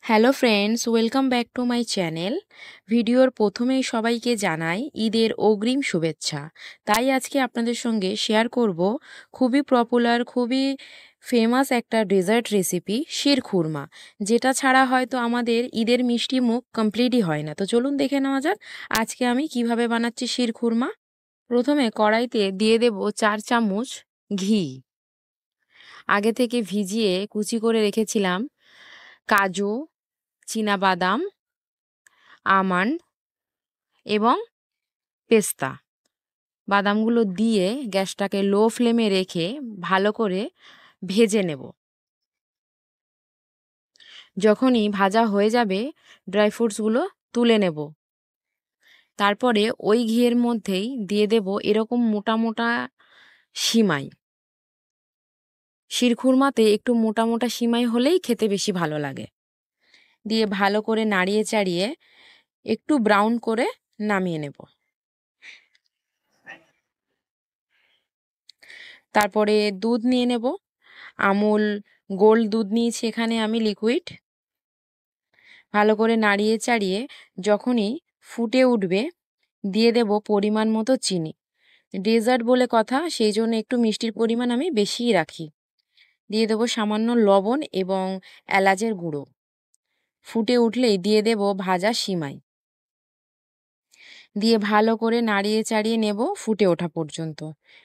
Hello friends, welcome back to my channel. ভিডিওর প্রথমেই সবাইকে জানাই ঈদের অগ্রিম শুভেচ্ছা। তাই আজকে আপনাদের সঙ্গে শেয়ার করব খুবই পপুলার, খুবই ফেমাস একটা ডেজার্ট রেসিপি শিরখুরমা, যেটা ছাড়া হয়তো আমাদের ঈদের মিষ্টি মুখ কমপ্লিটই হয় না। তো চলুন দেখে নেওয়া যাক আজকে আমি কিভাবে বানাচ্ছি শিরখুরমা। প্রথমে কড়াইতে দিয়ে দেব 4 চামচ ঘি। আগে থেকে ভিজিয়ে কুচি করে রেখেছিলাম কাজু, বাদাম, আমন্ড এবং পেস্তা। বাদামগুলো দিয়ে গ্যাসটাকে লো ফ্লেমে রেখে ভালো করে ভেজে নেব। যখনই ভাজা হয়ে যাবে ড্রাই ফ্রুটসগুলো তুলে নেব। তারপরে ওই ঘিয়ের মধ্যেই দিয়ে দেব এরকম মোটা মোটা সিমাই। শিরখুরমাতে একটু মোটা মোটা সিমাই হলেই খেতে বেশি ভালো লাগে। দিয়ে ভালো করে নাড়িয়ে চাড়িয়ে একটু ব্রাউন করে নামিয়ে নেব। তারপরে দুধ নিয়ে নেব। আমুল গোল্ড দুধ নিয়েছি এখানে আমি লিকুইড। ভালো করে নাড়িয়ে চাড়িয়ে যখনই ফুটে উঠবে দিয়ে দেব পরিমাণ মতো চিনি। ডেজার্ট বলে কথা, সেই জন্য একটু মিষ্টির পরিমাণ আমি বেশিই রাখি। দিয়ে দেব সামান্য লবণ এবং এলাচের গুঁড়ো। ফুটে উঠলেই দিয়ে দেব ভাজা সিমাই। দিয়ে ভালো করে নাড়িয়ে চাড়িয়ে নেব ফুটে ওঠা পর্যন্ত।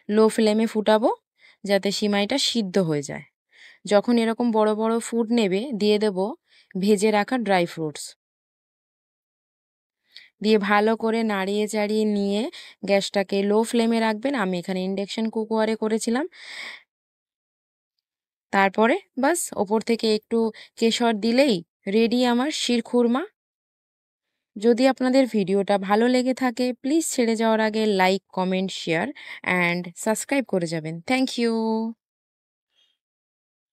লো ফ্লেমে ফুটাবো যাতে সিমাইটা সিদ্ধ হয়ে যায়। যখন এরকম বড় বড় ফুট নেবে দিয়ে দেব ভেজে রাখা ড্রাই ফ্রুটস। দিয়ে ভালো করে নাড়িয়ে চাড়িয়ে নিয়ে গ্যাসটাকে লো ফ্লেমে রাখবেন। আমি এখানে ইন্ডাকশন কুকারে করেছিলাম। তারপরে বাস ওপর থেকে একটু কেশর দিলেই রেডি আমার শিরখুরমা। যদি আপনাদের ভিডিওটা ভালো লেগে থাকে প্লিজ ছেড়ে যাওয়ার আগে like, comment, share and subscribe করে যাবেন। Thank you.